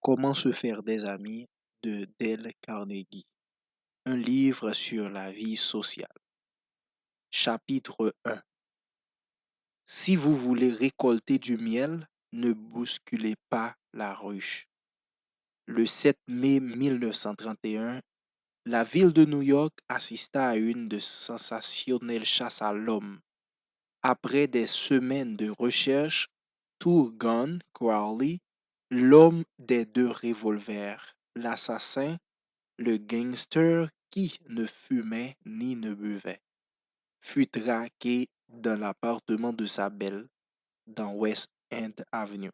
Comment se faire des amis de Dale Carnegie. Un livre sur la vie sociale. Chapitre 1. Si vous voulez récolter du miel, ne bousculez pas la ruche. Le 7 mai 1931, la ville de New York assista à une de sensationnelles chasses à l'homme. Après des semaines de recherche, Thurgood Crowley, l'homme des deux revolvers, l'assassin, le gangster qui ne fumait ni ne buvait, fut traqué dans l'appartement de sa belle, dans West End Avenue.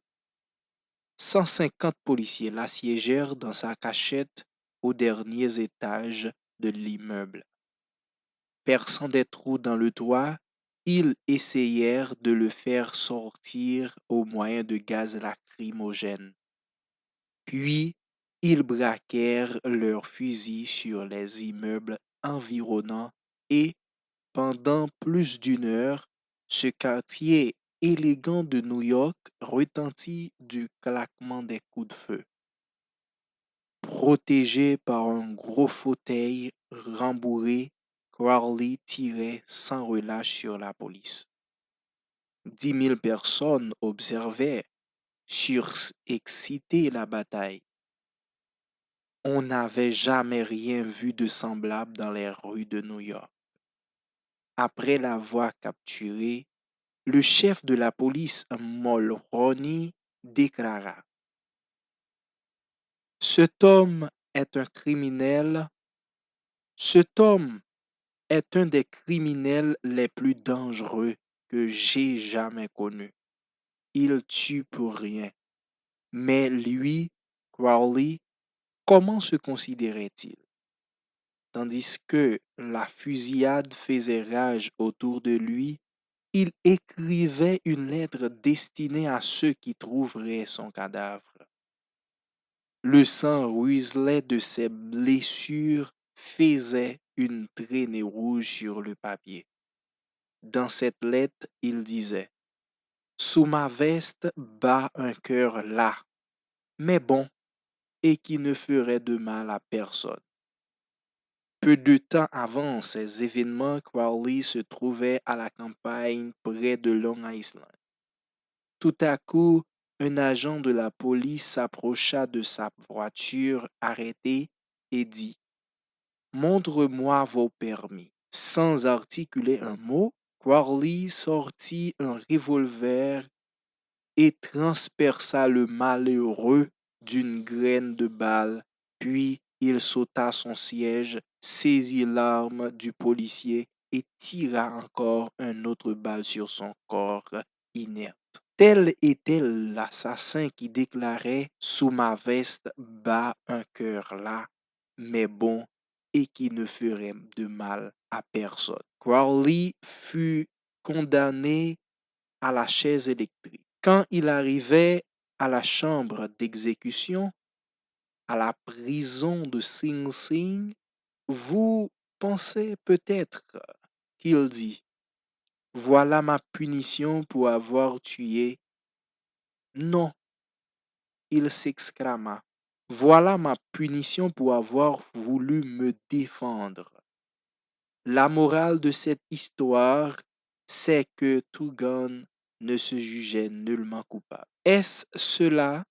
150 policiers l'assiégèrent dans sa cachette aux derniers étages de l'immeuble. Perçant des trous dans le toit, ils essayèrent de le faire sortir au moyen de gaz lacrymogène. Puis, ils braquèrent leurs fusils sur les immeubles environnants et, pendant plus d'une heure, ce quartier élégant de New York retentit du claquement des coups de feu. Protégé par un gros fauteuil rembourré, Crowley tirait sans relâche sur la police. 10 000 personnes observaient, surexcitées, la bataille. On n'avait jamais rien vu de semblable dans les rues de New York. Après l'avoir capturé, le chef de la police, Mulroney, déclara: Cet homme est un criminel. Cet homme est un des criminels les plus dangereux que j'ai jamais connus. Il tue pour rien. Mais lui, Crowley, comment se considérait-il? Tandis que la fusillade faisait rage autour de lui, il écrivait une lettre destinée à ceux qui trouveraient son cadavre. Le sang ruisselait de ses blessures, faisait une traînée rouge sur le papier. Dans cette lettre, il disait: Sous ma veste bat un cœur las, mais bon, et qui ne ferait de mal à personne. Peu de temps avant ces événements, Crowley se trouvait à la campagne près de Long Island. Tout à coup, un agent de la police s'approcha de sa voiture arrêtée et dit: Montre-moi vos permis. Sans articuler un mot, Crowley sortit un revolver et transperça le malheureux d'une graine de balle, puis il sauta son siège, saisit l'arme du policier et tira encore une autre balle sur son corps inerte. Tel était l'assassin qui déclarait: Sous ma veste bat un cœur las, mais bon, et qui ne ferait de mal à personne. Crowley fut condamné à la chaise électrique. Quand il arrivait à la chambre d'exécution, à la prison de Sing Sing, vous pensez peut-être qu'il dit: Voilà ma punition pour avoir tué. Non, il s'exclama: Voilà ma punition pour avoir voulu me défendre. La morale de cette histoire, c'est que Thurgood ne se jugeait nullement coupable. Est-ce cela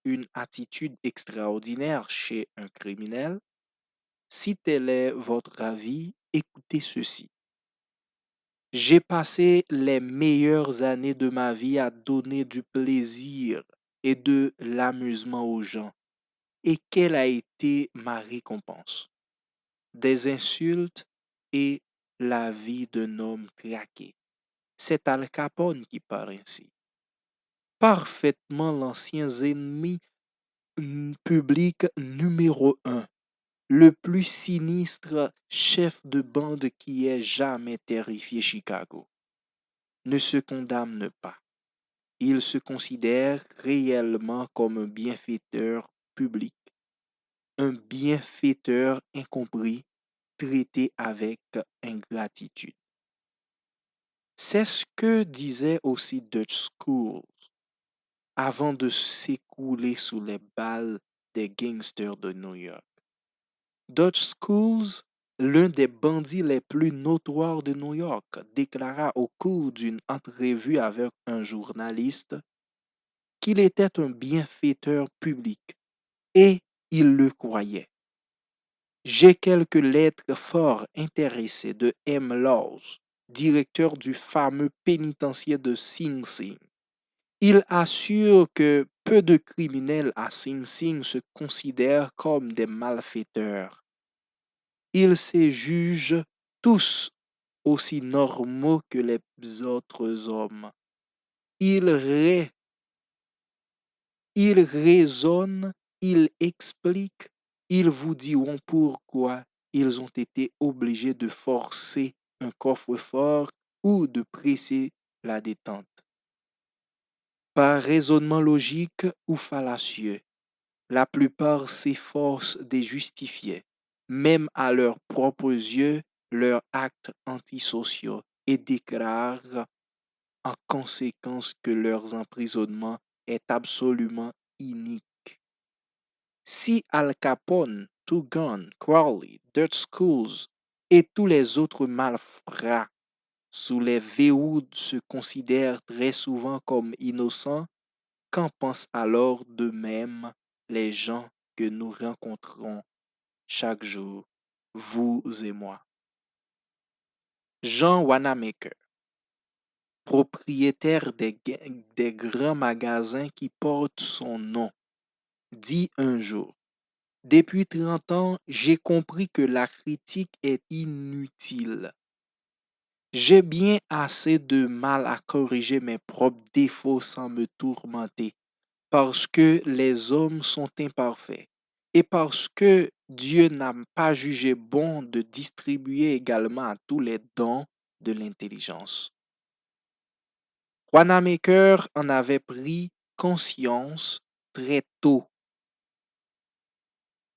une attitude extraordinaire chez un criminel? Si tel est votre avis, écoutez ceci. J'ai passé les meilleures années de ma vie à donner du plaisir et de l'amusement aux gens. Et quelle a été ma récompense? Des insultes et la vie d'un homme traqué. C'est Al Capone qui parle ainsi. Parfaitement l'ancien ennemi public numéro 1, le plus sinistre chef de bande qui ait jamais terrifié Chicago, ne se condamne pas. Il se considère réellement comme un bienfaiteur public, un bienfaiteur incompris, traité avec ingratitude. C'est ce que disait aussi Dutch Schools. avant de s'écrouler sous les balles des gangsters de New York. Dutch Schools, l'un des bandits les plus notoires de New York, déclara au cours d'une entrevue avec un journaliste qu'il était un bienfaiteur public et il le croyait. J'ai quelques lettres fort intéressées de M. Laws, directeur du fameux pénitencier de Sing Sing. Il assure que peu de criminels à Sing Sing se considèrent comme des malfaiteurs. Ils se jugent tous aussi normaux que les autres hommes. Ils, ré- ils raisonnent, ils expliquent, ils vous diront pourquoi ils ont été obligés de forcer un coffre-fort ou de presser la détente. Par raisonnement logique ou fallacieux, la plupart s'efforcent de justifier, même à leurs propres yeux, leurs actes antisociaux et déclarent en conséquence que leur emprisonnement est absolument inique. Si Al Capone, Two Gun, Crowley, Dutch Schools et tous les autres malfrats sous les verrous se considèrent très souvent comme innocents, qu'en pensent alors d'eux-mêmes les gens que nous rencontrons chaque jour, vous et moi? Jean Wanamaker, propriétaire des grands magasins qui portent son nom, dit un jour: depuis 30 ans, j'ai compris que la critique est inutile. J'ai bien assez de mal à corriger mes propres défauts sans me tourmenter, parce que les hommes sont imparfaits et parce que Dieu n'a pas jugé bon de distribuer également à tous les dons de l'intelligence. Wanamaker en avait pris conscience très tôt.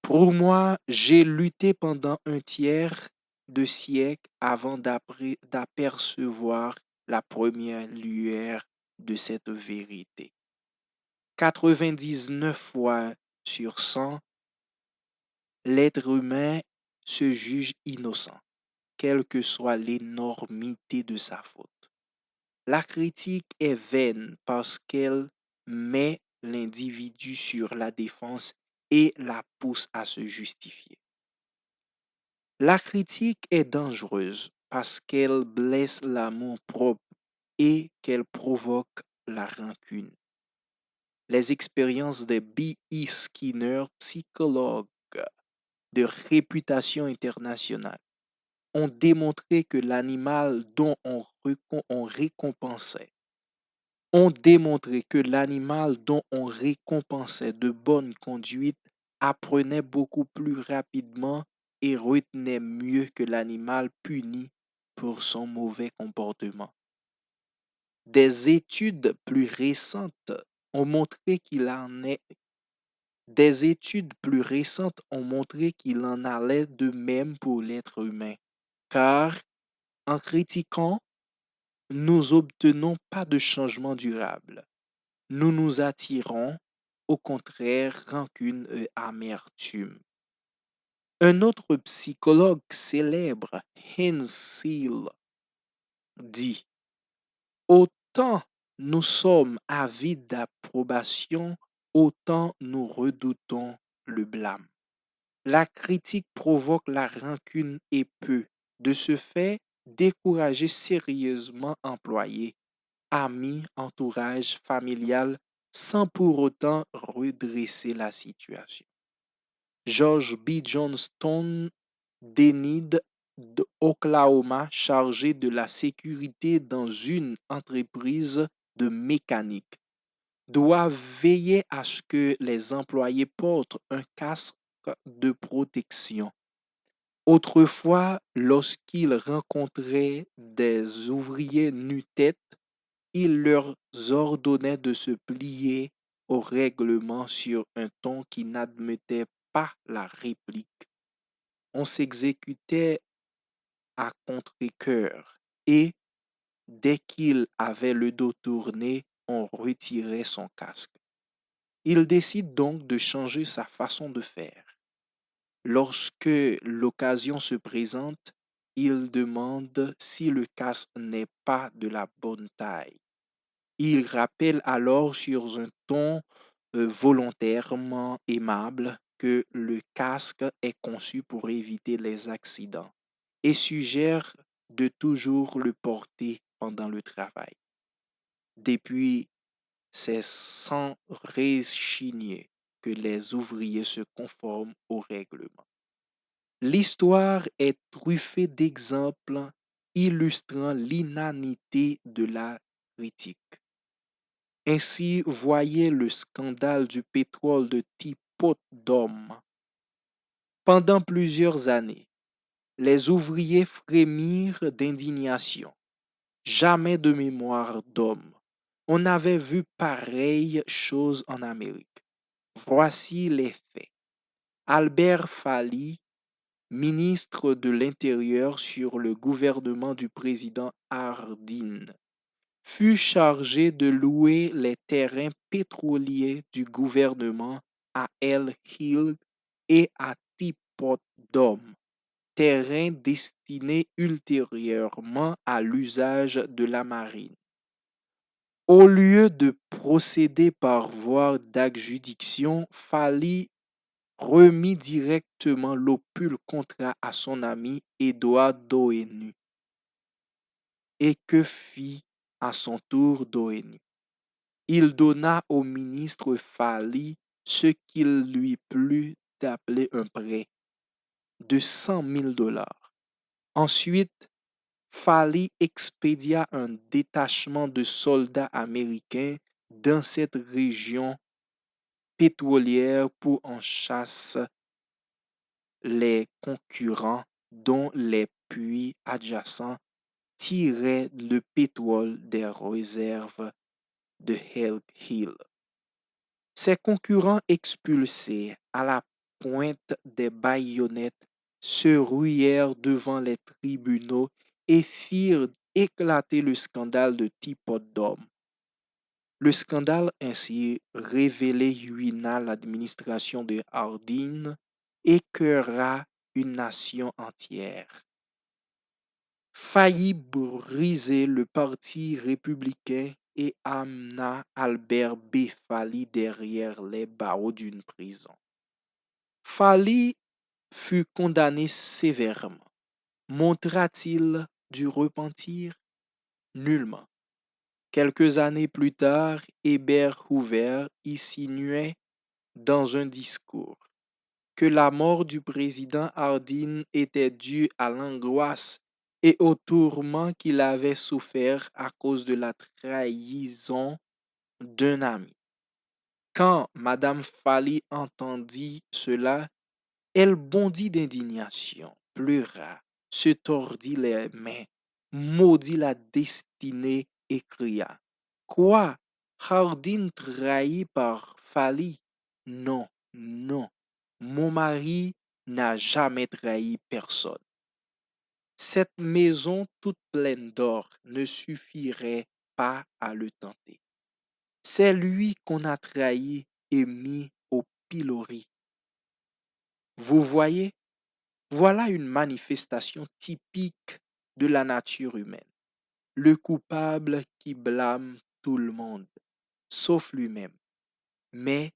Pour moi, j'ai lutté pendant un tiers de siècle avant d'apercevoir la première lueur de cette vérité. 99 fois sur 100, l'être humain se juge innocent, quelle que soit l'énormité de sa faute. La critique est vaine parce qu'elle met l'individu sur la défense et la pousse à se justifier. La critique est dangereuse parce qu'elle blesse l'amour propre et qu'elle provoque la rancune. Les expériences de B.E. Skinner, psychologue de réputation internationale, ont démontré que l'animal dont on récompensait de bonne conduite apprenait beaucoup plus rapidement et retenait mieux que l'animal puni pour son mauvais comportement. Des études plus récentes ont montré qu'il en allait de même pour l'être humain, car en critiquant, nous obtenons pas de changement durable. Nous nous attirons, au contraire, rancune et amertume. Un autre psychologue célèbre, Heinz Seal, dit: autant nous sommes avides d'approbation, autant nous redoutons le blâme. La critique provoque la rancune et peut, de ce fait, décourager sérieusement employés, amis, entourage familial, sans pour autant redresser la situation. George B. Johnston, d'Enid, d'Oklahoma, chargé de la sécurité dans une entreprise de mécanique, doit veiller à ce que les employés portent un casque de protection. Autrefois, lorsqu'il rencontrait des ouvriers nu-tête, il leur ordonnait de se plier au règlement sur un ton qui n'admettait pas la réplique. On s'exécutait à contre-cœur et, dès qu'il avait le dos tourné, on retirait son casque. Il décide donc de changer sa façon de faire. Lorsque l'occasion se présente, il demande si le casque n'est pas de la bonne taille. Il rappelle alors sur un ton volontairement aimable que le casque est conçu pour éviter les accidents et suggère de toujours le porter pendant le travail. Depuis, c'est sans rechigner que les ouvriers se conforment au règlement. L'histoire est truffée d'exemples illustrant l'inanité de la critique. Ainsi, voyez le scandale du pétrole de Teapot Dome. Pendant plusieurs années, les ouvriers frémirent d'indignation. Jamais de mémoire d'homme. On n'avait vu pareille chose en Amérique. Voici les faits. Albert Fally, ministre de l'Intérieur sur le gouvernement du président Hardin, fut chargé de louer les terrains pétroliers du gouvernement à El Hill et à Teapot Dome, terrains destinés ultérieurement à l'usage de la marine. Au lieu de procéder par voie d'adjudication, Fally remit directement l'opule contrat à son ami Édouard Doheny. Et que fit à son tour Doheny? Il donna au ministre Fally ce qu'il lui plut d'appeler un prêt de 100 000 dollars. Ensuite, Fally expédia un détachement de soldats américains dans cette région pétrolière pour en chasser les concurrents dont les puits adjacents tiraient le pétrole des réserves de Hell Hill. Ces concurrents expulsés à la pointe des baïonnettes se ruèrent devant les tribunaux et firent éclater le scandale de Teapot Dome. Le scandale ainsi révélé ruina l'administration de Hardin et écœura une nation entière. Faillit briser le parti républicain et amena Albert B. Fally derrière les barreaux d'une prison. Fally fut condamné sévèrement. Montra-t-il du repentir? Nullement. Quelques années plus tard, Herbert Hoover insinuait dans un discours que la mort du président Hardin était due à l'angoisse et au tourment qu'il avait souffert à cause de la trahison d'un ami. Quand Madame Fally entendit cela, elle bondit d'indignation, pleura, se tordit les mains, maudit la destinée et cria: Quoi? Hardin trahi par Fally? Non, non, mon mari n'a jamais trahi personne. Cette maison toute pleine d'or ne suffirait pas à le tenter. C'est lui qu'on a trahi et mis au pilori. Vous voyez, voilà une manifestation typique de la nature humaine. Le coupable qui blâme tout le monde, sauf lui-même. Mais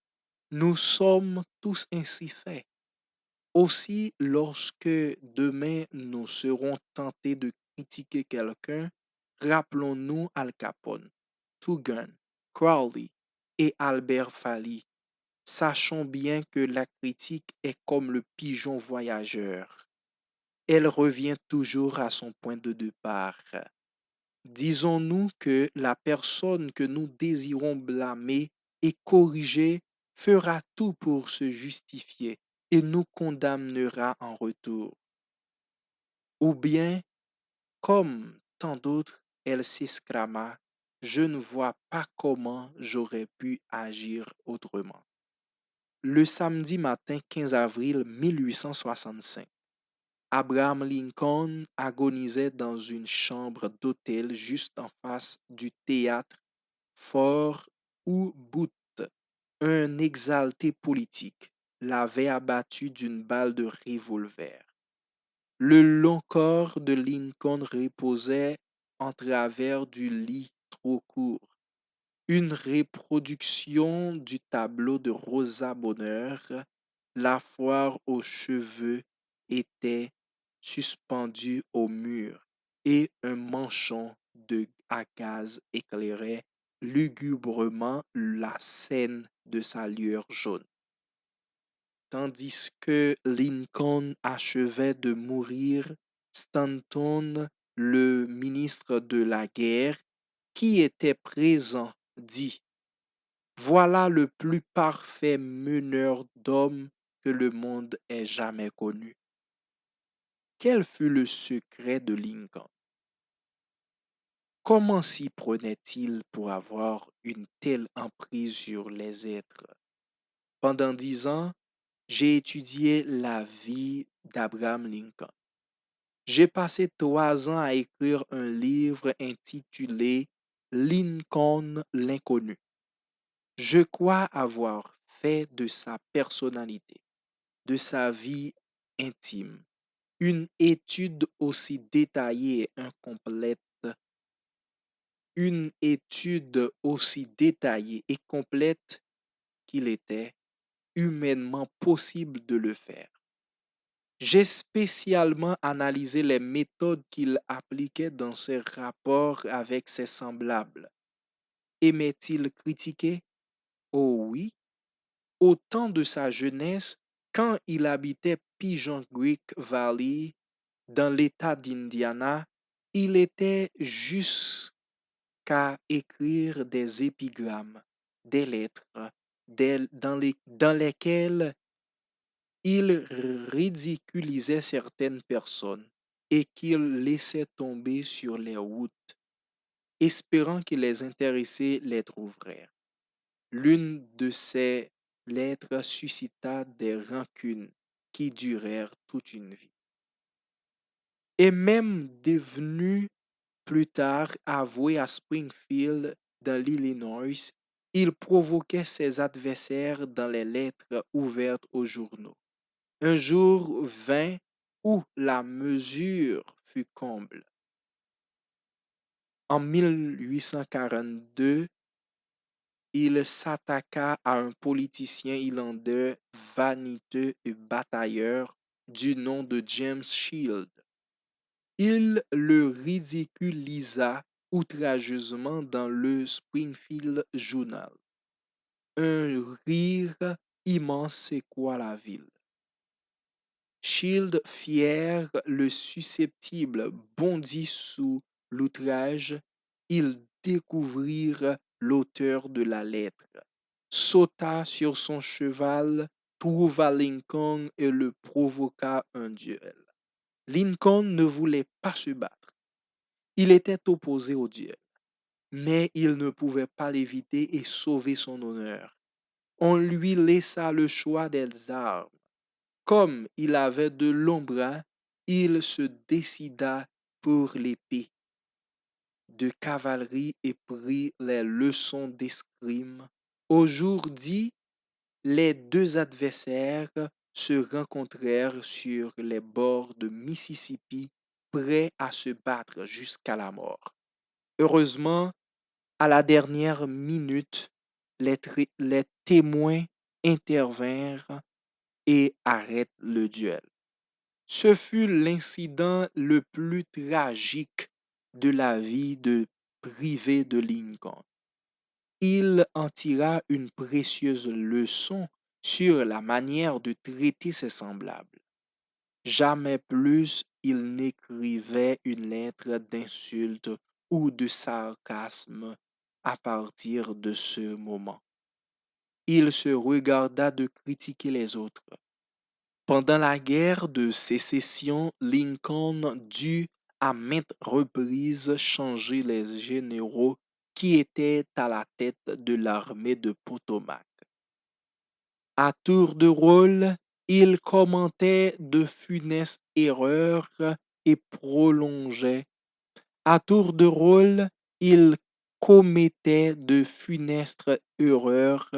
nous sommes tous ainsi faits. Aussi, lorsque demain nous serons tentés de critiquer quelqu'un, rappelons-nous Al Capone, Tugun, Crowley et Albert Fally. Sachons bien que la critique est comme le pigeon voyageur. Elle revient toujours à son point de départ. Disons-nous que la personne que nous désirons blâmer et corriger fera tout pour se justifier et nous condamnera en retour. Ou bien, comme tant d'autres, elle s'exclama: Je ne vois pas comment j'aurais pu agir autrement. Le samedi matin 15 avril 1865, Abraham Lincoln agonisait dans une chambre d'hôtel juste en face du théâtre Fort ou Booth, un exalté politique, l'avait abattu d'une balle de revolver. Le long corps de Lincoln reposait en travers du lit trop court. Une reproduction du tableau de Rosa Bonheur, la foire aux cheveux, était suspendue au mur et un manchon à gaz éclairait lugubrement la scène de sa lueur jaune. Tandis que Lincoln achevait de mourir, Stanton, le ministre de la guerre, qui était présent, dit: Voilà le plus parfait meneur d'hommes que le monde ait jamais connu. Quel fut le secret de Lincoln? Comment s'y prenait-il pour avoir une telle emprise sur les êtres? Pendant 10 ans, j'ai étudié la vie d'Abraham Lincoln. J'ai passé 3 ans à écrire un livre intitulé Lincoln l'inconnu. Je crois avoir fait de sa personnalité, de sa vie intime, une étude aussi détaillée et complète qu'il était humainement possible de le faire. J'ai spécialement analysé les méthodes qu'il appliquait dans ses rapports avec ses semblables. Aimait-il critiquer? Oh oui. Au temps de sa jeunesse, quand il habitait Pigeon Creek Valley, dans l'État d'Indiana, il était jusqu'à écrire des épigrammes, des lettres, dans lesquelles il ridiculisait certaines personnes et qu'il laissait tomber sur les routes, espérant que les intéressés les trouveraient. L'une de ces lettres suscita des rancunes qui durèrent toute une vie. Et même devenu plus tard avoué à Springfield, dans l'Illinois, il provoquait ses adversaires dans les lettres ouvertes aux journaux. Un jour vint où la mesure fut comble. En 1842, il s'attaqua à un politicien irlandais vaniteux et batailleur du nom de James Shield. Il le ridiculisa outrageusement dans le Springfield Journal. Un rire immense secoua la ville. Shield, fier, le susceptible, bondit sous l'outrage. Ils découvrirent l'auteur de la lettre, sauta sur son cheval, trouva Lincoln et le provoqua un duel. Lincoln ne voulait pas se battre. Il était opposé au duel, mais il ne pouvait pas l'éviter et sauver son honneur. On lui laissa le choix des armes. Comme il avait de longs bras, il se décida pour l'épée de cavalerie et prit les leçons d'escrime. Au jour dit, les deux adversaires se rencontrèrent sur les bords de Mississippi, prêts à se battre jusqu'à la mort. Heureusement, à la dernière minute, les témoins intervinrent et arrêtent le duel. Ce fut l'incident le plus tragique de la vie privée de Lincoln. Il en tira une précieuse leçon sur la manière de traiter ses semblables. Jamais plus il n'écrivait une lettre d'insulte ou de sarcasme à partir de ce moment. Il se regarda de critiquer les autres. Pendant la guerre de sécession, Lincoln dut à maintes reprises changer les généraux qui étaient à la tête de l'armée de Potomac. À tour de rôle, il commentait de funestes erreurs et prolongeait. À tour de rôle, il commettait de funestes erreurs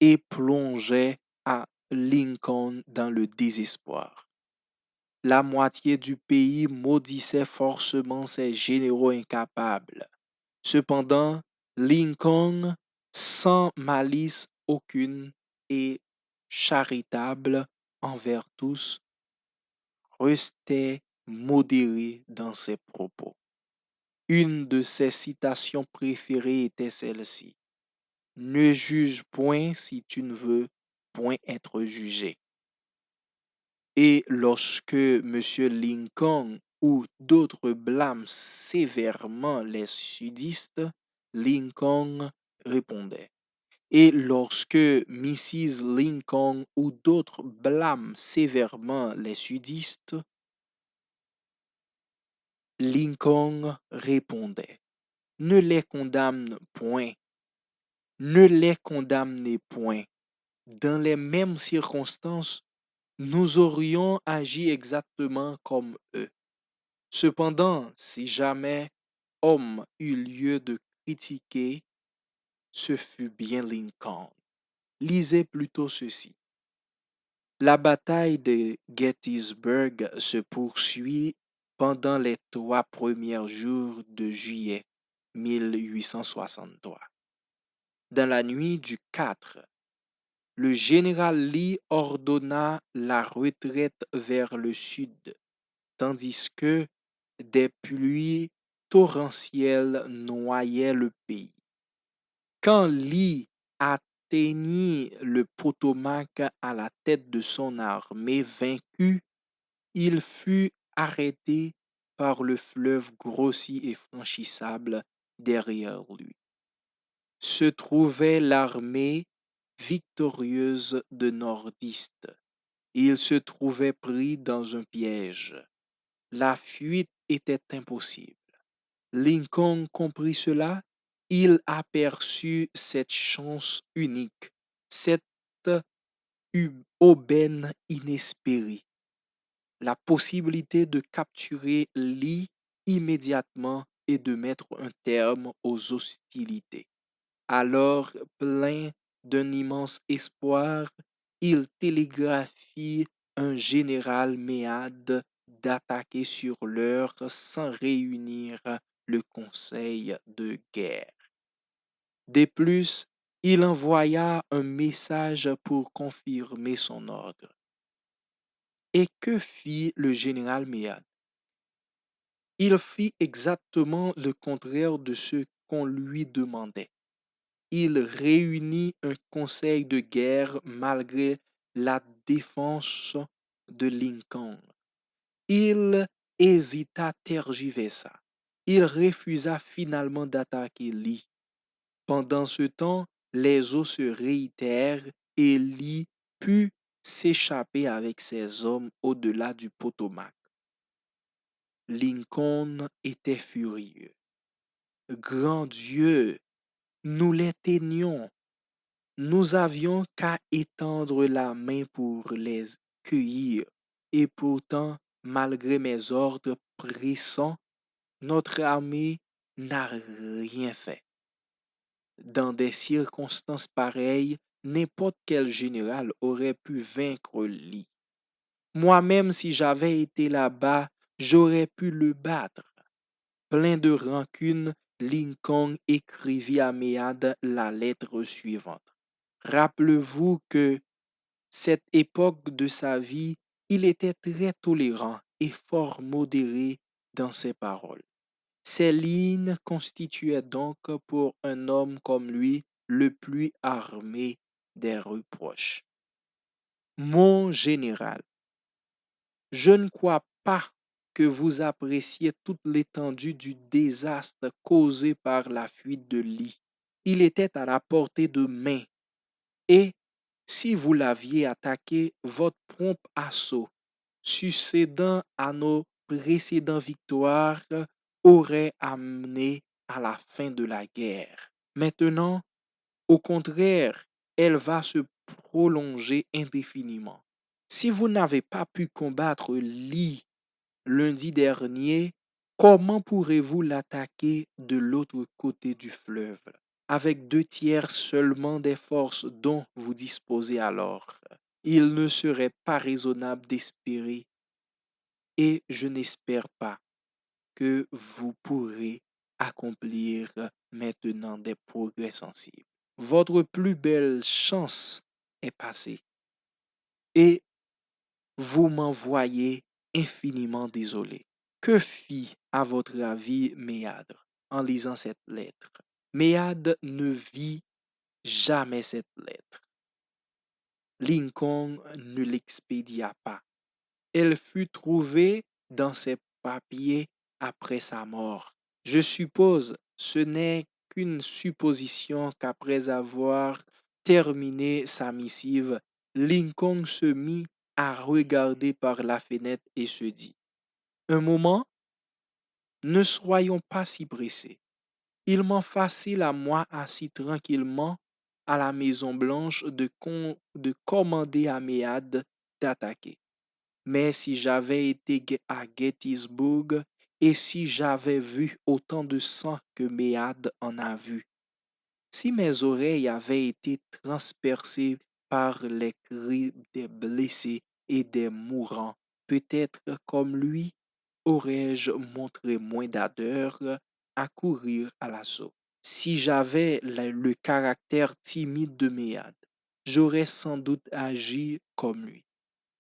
et plongeait à Lincoln dans le désespoir. La moitié du pays maudissait forcément ces généraux incapables. Cependant, Lincoln, sans malice aucune et charitable envers tous, restait modéré dans ses propos. Une de ses citations préférées était celle-ci: Ne juge point si tu ne veux point être jugé. Et lorsque M. Lincoln ou d'autres blâment sévèrement les sudistes, Lincoln répondait. Et lorsque Mrs. Lincoln ou d'autres blâment sévèrement les sudistes, Lincoln répondait. Ne les condamne point, ne les condamnez point. Dans les mêmes circonstances, nous aurions agi exactement comme eux. Cependant, si jamais homme eut lieu de critiquer, ce fut bien Lincoln. Lisez plutôt ceci. La bataille de Gettysburg se poursuit pendant les 3 premiers jours de juillet 1863. Dans la nuit du 4, le général Lee ordonna la retraite vers le sud, tandis que des pluies torrentielles noyaient le pays. Quand Lee atteignit le Potomac à la tête de son armée vaincue, il fut arrêté par le fleuve grossi et franchissable derrière lui. Se trouvait l'armée victorieuse de nordistes. Il se trouvait pris dans un piège. La fuite était impossible. Lincoln comprit cela. Il aperçut cette chance unique, cette aubaine inespérée, la possibilité de capturer Lee immédiatement et de mettre un terme aux hostilités. Alors, plein d'un immense espoir, il télégraphie un général Meade d'attaquer sur l'heure sans réunir le conseil de guerre. De plus, il envoya un message pour confirmer son ordre. Et que fit le général Meade? Il fit exactement le contraire de ce qu'on lui demandait. Il réunit un conseil de guerre malgré la défense de Lincoln. Il hésita, tergiversa. Il refusa finalement d'attaquer Lee. Pendant ce temps, les eaux se réitèrent et Lee put s'échapper avec ses hommes au-delà du Potomac. Lincoln était furieux. Grand Dieu, nous les tenions. Nous avions qu'à étendre la main pour les cueillir, et pourtant, malgré mes ordres pressants, notre armée n'a rien fait. Dans des circonstances pareilles, n'importe quel général aurait pu vaincre Lee. Moi-même, si j'avais été là-bas, j'aurais pu le battre. Plein de rancune, Lincoln écrivit à Meade la lettre suivante. Rappelez-vous que cette époque de sa vie, il était très tolérant et fort modéré dans ses paroles. Ces lignes constituaient donc pour un homme comme lui le plus armé des reproches. Mon général, je ne crois pas que vous appréciez toute l'étendue du désastre causé par la fuite de Lee. Il était à la portée de main. Et si vous l'aviez attaqué, votre prompt assaut, succédant à nos précédentes victoires, aurait amené à la fin de la guerre. Maintenant, au contraire, elle va se prolonger indéfiniment. Si vous n'avez pas pu combattre Lee lundi dernier, Comment pourrez-vous l'attaquer de l'autre côté du fleuve, avec 2 tiers seulement des forces dont vous disposez alors? Il ne serait pas raisonnable d'espérer, et je n'espère pas, que vous pourrez accomplir maintenant des progrès sensibles. Votre plus belle chance est passée et vous m'en voyez infiniment désolé. Que fit, à votre avis, Méadre en lisant cette lettre? Méadre ne vit jamais cette lettre. Lincoln ne l'expédia pas. Elle fut trouvée dans ses papiers après sa mort. Je suppose ce n'est qu'une supposition qu'après avoir terminé sa missive, Lincoln se mit à regarder par la fenêtre et se dit: un moment, ne soyons pas si pressés. Il m'en facile à moi, assis tranquillement à la Maison Blanche, de commander à Méade d'attaquer. Mais si j'avais été à Gettysburg et si j'avais vu autant de sang que Méade en a vu, si mes oreilles avaient été transpercées par les cris des blessés et des mourants, peut-être comme lui, aurais-je montré moins d'ardeur à courir à l'assaut. Si j'avais le caractère timide de Méade, j'aurais sans doute agi comme lui.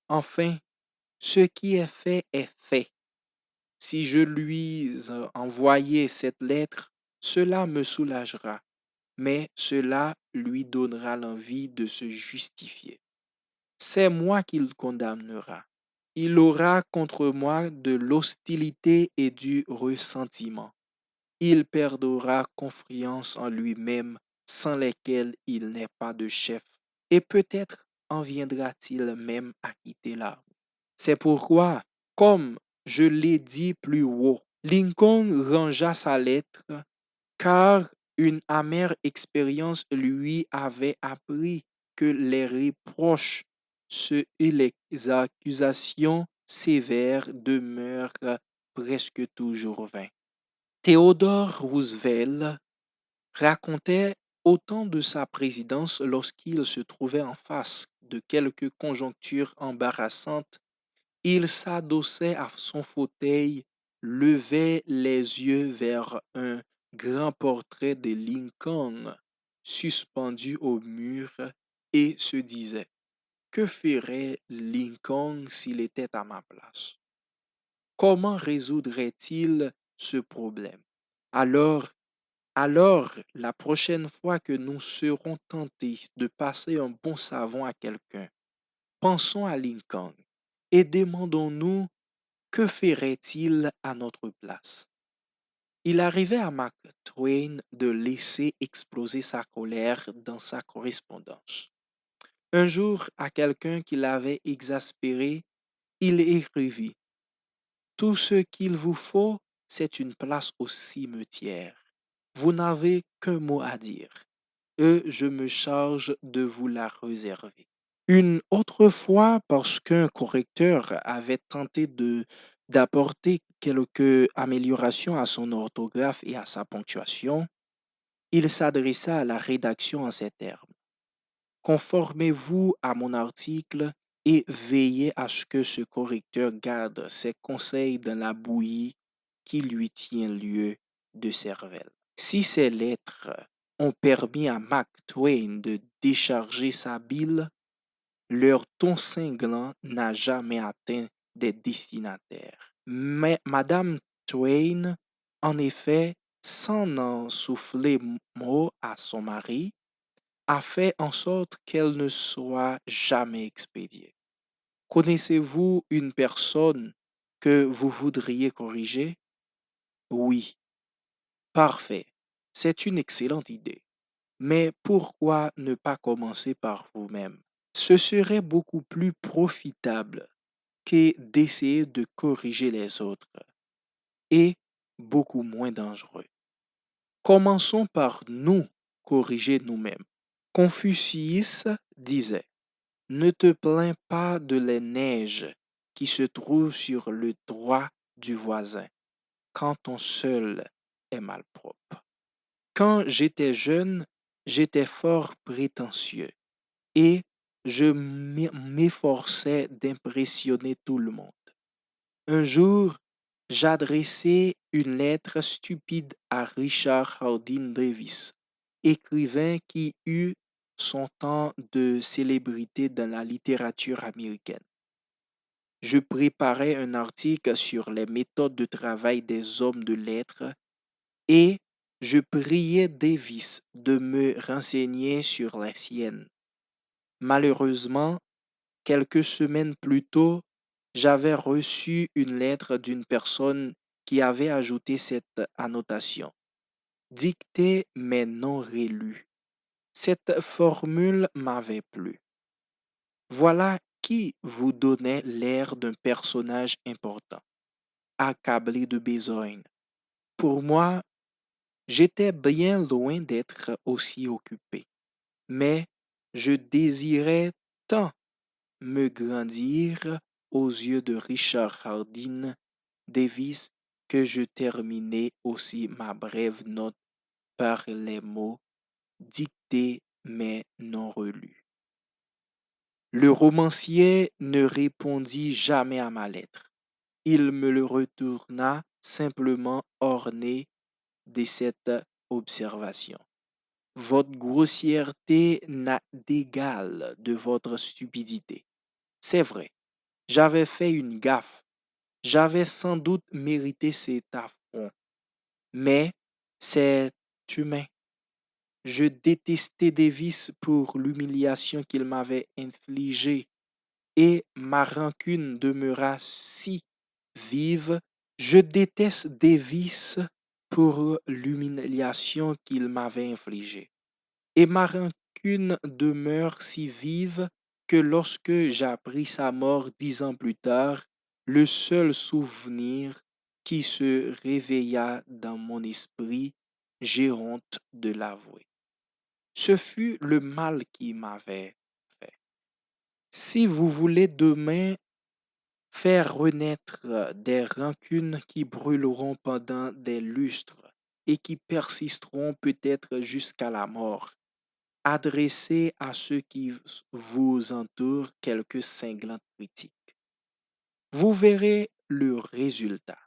Enfin, ce qui est fait est fait. Si je lui envoyais cette lettre, cela me soulagera, mais cela lui donnera l'envie de se justifier. C'est moi qu'il condamnera. Il aura contre moi de l'hostilité et du ressentiment. Il perdra confiance en lui-même, sans lesquels il n'est pas de chef, et peut-être en viendra-t-il même à quitter l'arme. C'est pourquoi, comme je l'ai dit plus haut, Lincoln rangea sa lettre, car une amère expérience lui avait appris que les reproches et les accusations sévères demeurent presque toujours vains. Theodore Roosevelt racontait autant de sa présidence lorsqu'il se trouvait en face de quelques conjonctures embarrassantes. Il s'adossait à son fauteuil, levait les yeux vers un grand portrait de Lincoln suspendu au mur et se disait: que ferait Lincoln s'il était à ma place? Comment résoudrait-il ce problème? Alors, alors, la prochaine fois que nous serons tentés de passer un bon savon à quelqu'un, pensons à Lincoln et demandons-nous que ferait-il à notre place. Il arrivait à Mark Twain de laisser exploser sa colère dans sa correspondance. Un jour, à quelqu'un qui l'avait exaspéré, il écrivit: tout ce qu'il vous faut, c'est une place au cimetière. Vous n'avez qu'un mot à dire, et je me charge de vous la réserver. Une autre fois, parce qu'un correcteur avait tenté d'apporter quelques améliorations à son orthographe et à sa ponctuation, il s'adressa à la rédaction en ces termes: conformez-vous à mon article et veillez à ce que ce correcteur garde ses conseils dans la bouillie qui lui tient lieu de cervelle. Si ces lettres ont permis à Mark Twain de décharger sa bile, leur ton cinglant n'a jamais atteint des destinataires. Mais Madame Twain, en effet, sans en souffler mot à son mari, a fait en sorte qu'elle ne soit jamais expédiée. Connaissez-vous une personne que vous voudriez corriger? Oui, parfait. C'est une excellente idée. Mais pourquoi ne pas commencer par vous-même? Ce serait beaucoup plus profitable que d'essayer de corriger les autres et beaucoup moins dangereux. Commençons par nous corriger nous-mêmes. Confucius disait: ne te plains pas de les neiges qui se trouvent sur le toit du voisin, quand ton seul est malpropre. Quand j'étais jeune, j'étais fort prétentieux et je m'efforçais d'impressionner tout le monde. Un jour, j'adressai une lettre stupide à Richard Hardin Davis, écrivain qui eut son temps de célébrité dans la littérature américaine. Je préparais un article sur les méthodes de travail des hommes de lettres et je priais Davis de me renseigner sur la sienne. Malheureusement, quelques semaines plus tôt, j'avais reçu une lettre d'une personne qui avait ajouté cette annotation. Dictée mais non relue. Cette formule m'avait plu. Voilà qui vous donnait l'air d'un personnage important, accablé de besogne. Pour moi, j'étais bien loin d'être aussi occupé, mais je désirais tant me grandir aux yeux de Richard Hardin Davis que je terminai aussi ma brève note par les mots dictés mais non relus. Le romancier ne répondit jamais à ma lettre. Il me le retourna simplement orné de cette observation. Votre grossièreté n'a d'égal de votre stupidité. C'est vrai, j'avais fait une gaffe. J'avais sans doute mérité cet affront. Mais c'est humain. Je détestais Davis pour l'humiliation qu'il m'avait infligée et ma rancune demeura si vive. Je déteste Davis pour l'humiliation qu'il m'avait infligée. Et ma rancune demeure si vive que lorsque j'appris sa mort 10 ans plus tard, le seul souvenir qui se réveilla dans mon esprit, j'ai honte de l'avouer. Ce fut le mal qui m'avait fait. Si vous voulez demain faire renaître des rancunes qui brûleront pendant des lustres et qui persisteront peut-être jusqu'à la mort, adressez à ceux qui vous entourent quelques cinglantes critiques. Vous verrez le résultat.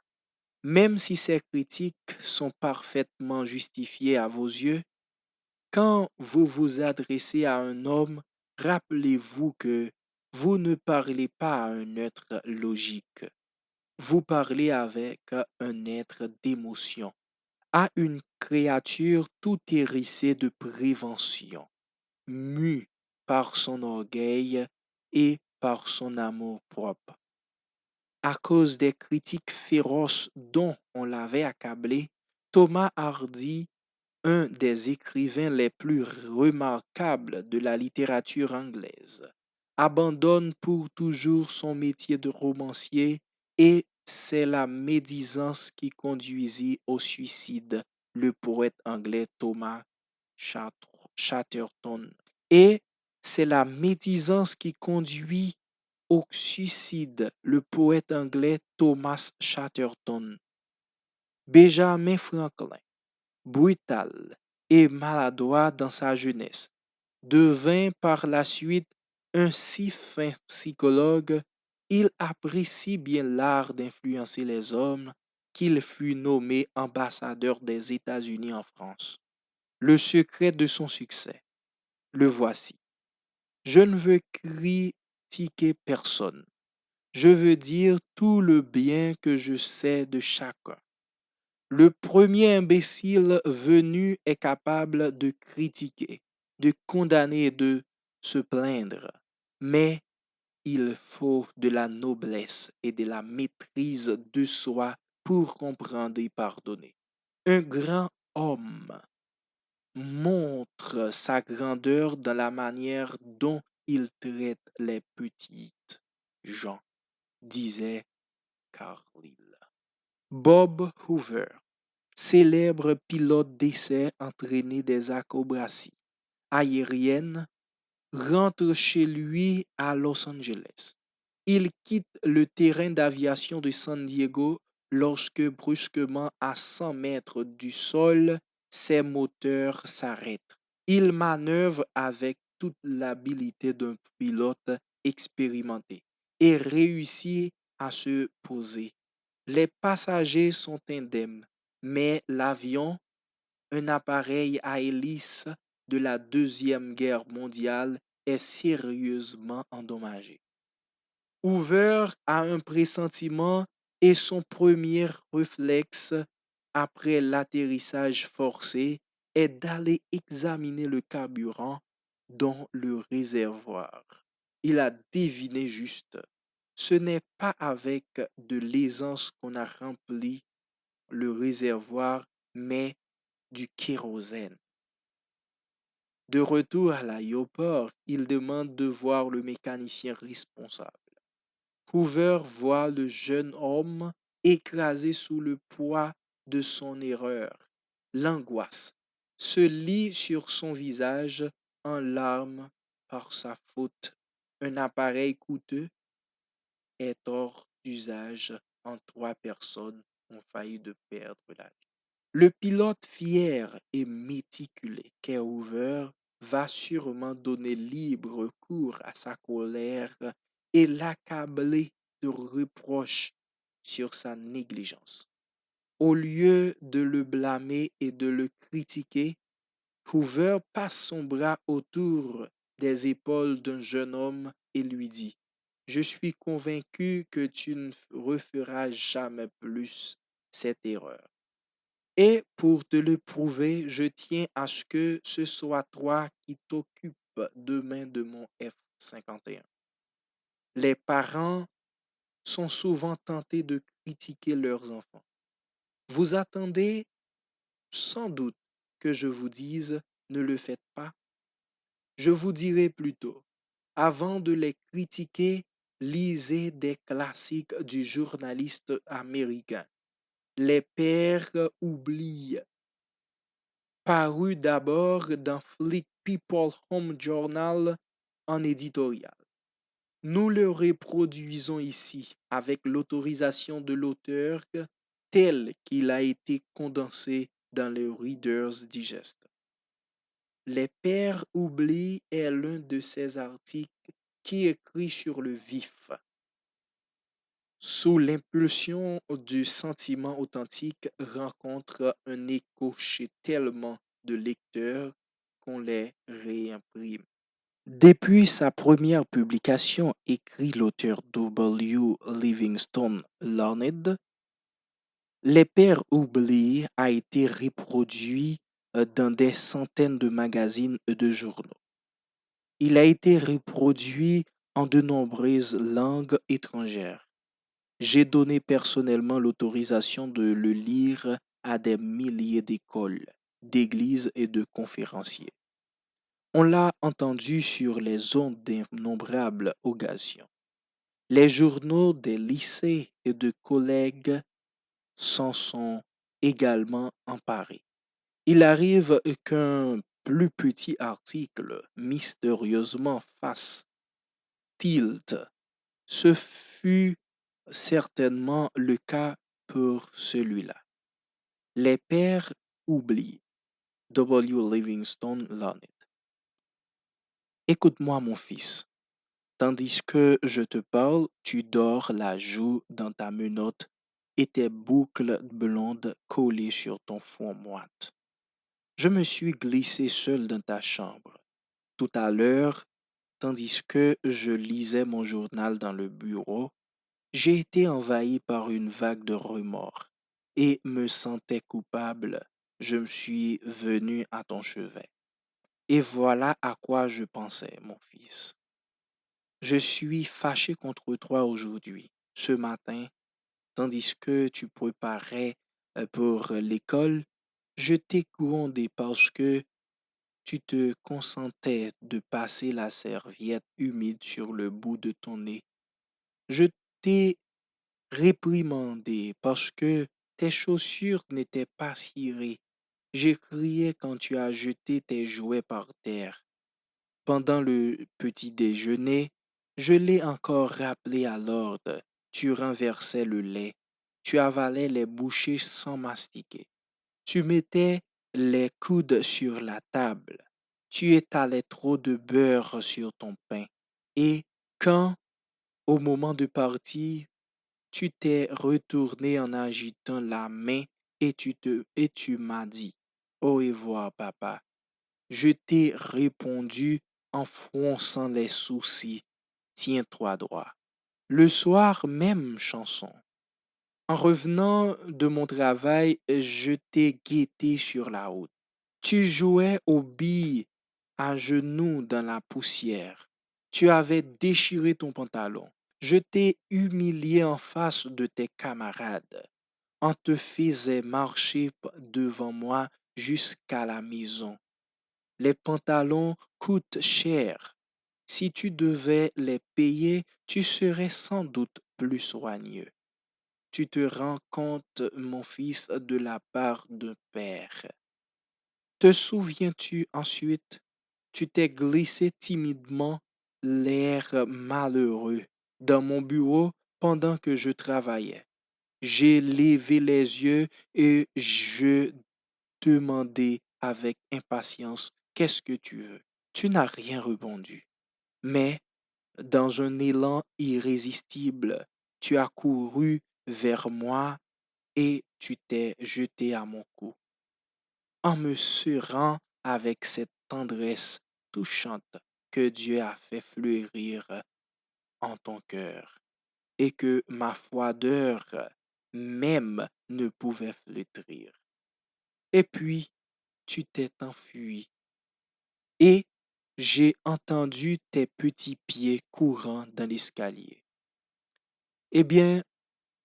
Même si ces critiques sont parfaitement justifiées à vos yeux, quand vous vous adressez à un homme, rappelez-vous que vous ne parlez pas à un être logique. Vous parlez avec un être d'émotion, à une créature tout hérissée de prévention, mue par son orgueil et par son amour propre. À cause des critiques féroces dont on l'avait accablé, Thomas Hardy, un des écrivains les plus remarquables de la littérature anglaise, abandonne pour toujours son métier de romancier et c'est la médisance qui conduisit au suicide le poète anglais Thomas Chatterton. Et c'est la médisance qui conduit au suicide le poète anglais Thomas Chatterton. Benjamin Franklin, brutal et maladroit dans sa jeunesse, devint par la suite un si fin psychologue, il apprit si bien l'art d'influencer les hommes qu'il fut nommé ambassadeur des États-Unis en France. Le secret de son succès, le voici. Je ne veux critiquer personne. Je veux dire tout le bien que je sais de chacun. Le premier imbécile venu est capable de critiquer, de condamner et de se plaindre. Mais il faut de la noblesse et de la maîtrise de soi pour comprendre et pardonner. Un grand homme montre sa grandeur dans la manière dont il traite les petites gens, disait Carlyle. Bob Hoover, célèbre pilote d'essai entraîné des acrobaties aériennes, rentre chez lui à Los Angeles. Il quitte le terrain d'aviation de San Diego lorsque brusquement à 100 mètres du sol, ses moteurs s'arrêtent. Il manœuvre avec toute l'habileté d'un pilote expérimenté et réussit à se poser. Les passagers sont indemnes, mais l'avion, un appareil à hélice de la Deuxième Guerre mondiale, est sérieusement endommagé. Hoover a un pressentiment et son premier réflexe après l'atterrissage forcé est d'aller examiner le carburant dans le réservoir. Il a deviné juste. Ce n'est pas avec de l'aisance qu'on a rempli le réservoir, mais du kérosène. De retour à l'aéroport, il demande de voir le mécanicien responsable. Hoover voit le jeune homme écrasé sous le poids de son erreur. L'angoisse se lit sur son visage en larmes par sa faute. Un appareil coûteux est hors d'usage en 3 personnes ont failli de perdre la vie. Le pilote fier et méticuleux qu'est Hoover va sûrement donner libre cours à sa colère et l'accabler de reproches sur sa négligence. Au lieu de le blâmer et de le critiquer, Hoover passe son bras autour des épaules d'un jeune homme et lui dit: Je suis convaincu que tu ne referas jamais plus cette erreur. Et pour te le prouver, je tiens à ce que ce soit toi qui t'occupes demain de mon F-51. Les parents sont souvent tentés de critiquer leurs enfants. Vous attendez sans doute que je vous dise ne le faites pas. Je vous dirai plutôt, avant de les critiquer, lisez des classiques du journaliste américain. Les pères oublient, paru d'abord dans Fleet People Home Journal en éditorial. Nous le reproduisons ici avec l'autorisation de l'auteur tel qu'il a été condensé dans le Reader's Digest. Les pères oublient est l'un de ces articles qui écrit sur le vif, sous l'impulsion du sentiment authentique, rencontre un écho chez tellement de lecteurs qu'on les réimprime. Depuis sa première publication, écrit l'auteur W. Livingstone Larned, Les Pères oubliés a été reproduit dans des centaines de magazines et de journaux. Il a été reproduit en de nombreuses langues étrangères. J'ai donné personnellement l'autorisation de le lire à des milliers d'écoles, d'églises et de conférenciers. On l'a entendu sur les ondes d'innombrables occasions. Les journaux des lycées et de collègues s'en sont également emparés. Il arrive qu'un plus petit article mystérieusement fasse tilt. Ce fut certainement le cas pour celui-là. Les pères oublient. W. Livingstone Larned. Écoute-moi, mon fils. Tandis que je te parle, tu dors la joue dans ta menotte et tes boucles blondes collées sur ton front moite. Je me suis glissé seul dans ta chambre. Tout à l'heure, tandis que je lisais mon journal dans le bureau, j'ai été envahi par une vague de remords et me sentais coupable. Je me suis venu à ton chevet. Et voilà à quoi je pensais, mon fils. Je suis fâché contre toi aujourd'hui, ce matin, tandis que tu préparais pour l'école. Je t'ai grondé parce que tu te consentais de passer la serviette humide sur le bout de ton nez. Je t'ai réprimandé parce que tes chaussures n'étaient pas cirées. J'ai crié quand tu as jeté tes jouets par terre. Pendant le petit déjeuner, je l'ai encore rappelé à l'ordre. Tu renversais le lait. Tu avalais les bouchées sans mastiquer. Tu mettais les coudes sur la table. Tu étalais trop de beurre sur ton pain. Et quand, au moment de partir, tu t'es retourné en agitant la main et tu m'as dit, au revoir, papa. Je t'ai répondu en fronçant les sourcils. Tiens-toi droit. Le soir, même chanson. En revenant de mon travail, je t'ai guetté sur la route. Tu jouais aux billes à genoux dans la poussière. Tu avais déchiré ton pantalon. Je t'ai humilié en face de tes camarades. On te faisait marcher devant moi jusqu'à la maison. Les pantalons coûtent cher. Si tu devais les payer, tu serais sans doute plus soigneux. Tu te rends compte, mon fils, de la part d'un père. Te souviens-tu ensuite, tu t'es glissé timidement, l'air malheureux, dans mon bureau pendant que je travaillais. J'ai levé les yeux et je demandais avec impatience, qu'est-ce que tu veux? Tu n'as rien répondu. Mais, dans un élan irrésistible, tu as couru vers moi et tu t'es jeté à mon cou, en me serrant avec cette tendresse touchante que Dieu a fait fleurir en ton cœur et que ma froideur même ne pouvait flétrir. Et puis, tu t'es enfui et j'ai entendu tes petits pieds courant dans l'escalier. Eh bien,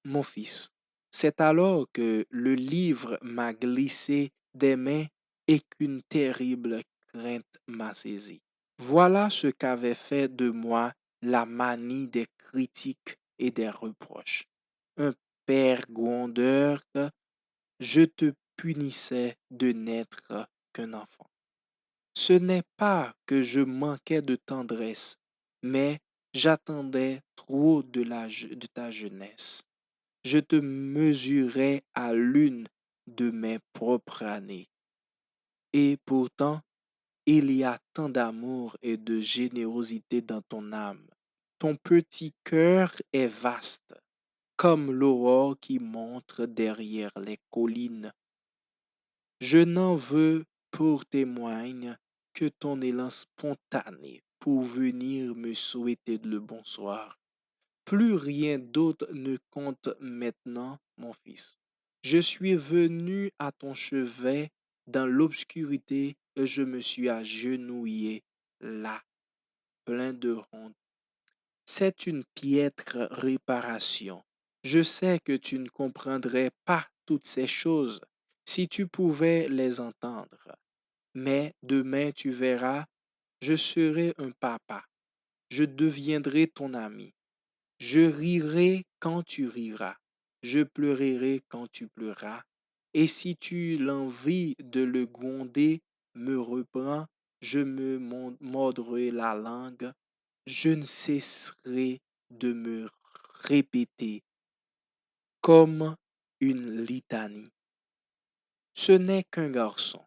mon fils, c'est alors que le livre m'a glissé des mains et qu'une terrible crainte m'a saisi. Voilà ce qu'avait fait de moi la manie des critiques et des reproches. Un père grondeur, je te punissais de n'être qu'un enfant. Ce n'est pas que je manquais de tendresse, mais j'attendais trop de ta jeunesse. Je te mesurais à l'une de mes propres années. Et pourtant, il y a tant d'amour et de générosité dans ton âme. Ton petit cœur est vaste, comme l'aurore qui montre derrière les collines. Je n'en veux pour témoigne que ton élan spontané pour venir me souhaiter le bonsoir. Plus rien d'autre ne compte maintenant, mon fils. Je suis venu à ton chevet dans l'obscurité et je me suis agenouillé là, plein de honte. C'est une piètre réparation. Je sais que tu ne comprendrais pas toutes ces choses si tu pouvais les entendre. Mais demain tu verras, je serai un papa. Je deviendrai ton ami. Je rirai quand tu riras. Je pleurerai quand tu pleuras. Et si tu l'envie de le gronder me reprend, je me mordrai la langue. Je ne cesserai de me répéter comme une litanie. Ce n'est qu'un garçon,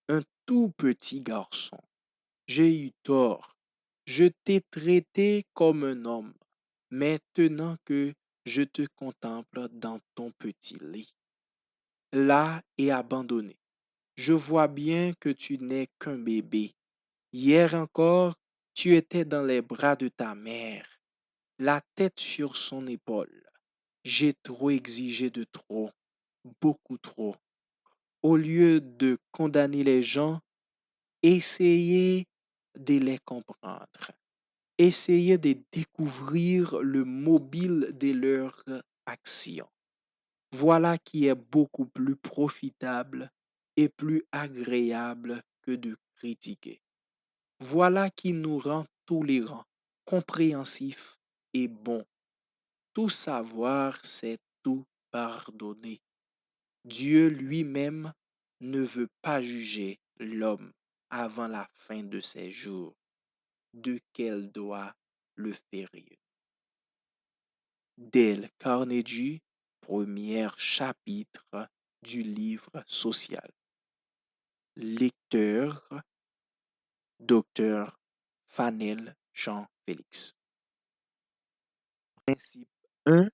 un tout petit garçon. J'ai eu tort. Je t'ai traité comme un homme. Maintenant que je te contemple dans ton petit lit, là et abandonné, je vois bien que tu n'es qu'un bébé. Hier encore, tu étais dans les bras de ta mère, la tête sur son épaule. J'ai trop exigé de trop, beaucoup trop. Au lieu de condamner les gens, essayez de les comprendre. Essayez de découvrir le mobile de leurs actions. Voilà qui est beaucoup plus profitable et plus agréable que de critiquer. Voilà qui nous rend tolérants, compréhensifs et bons. Tout savoir, c'est tout pardonner. Dieu lui-même ne veut pas juger l'homme avant la fin de ses jours, de qu'elle doit le férir. Dale Carnegie, premier chapitre du livre social. Lecteur, Dr. Fanel Jean-Félix. Principe 1.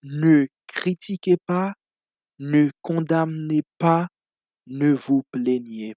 Ne critiquez pas, ne condamnez pas, ne vous plaignez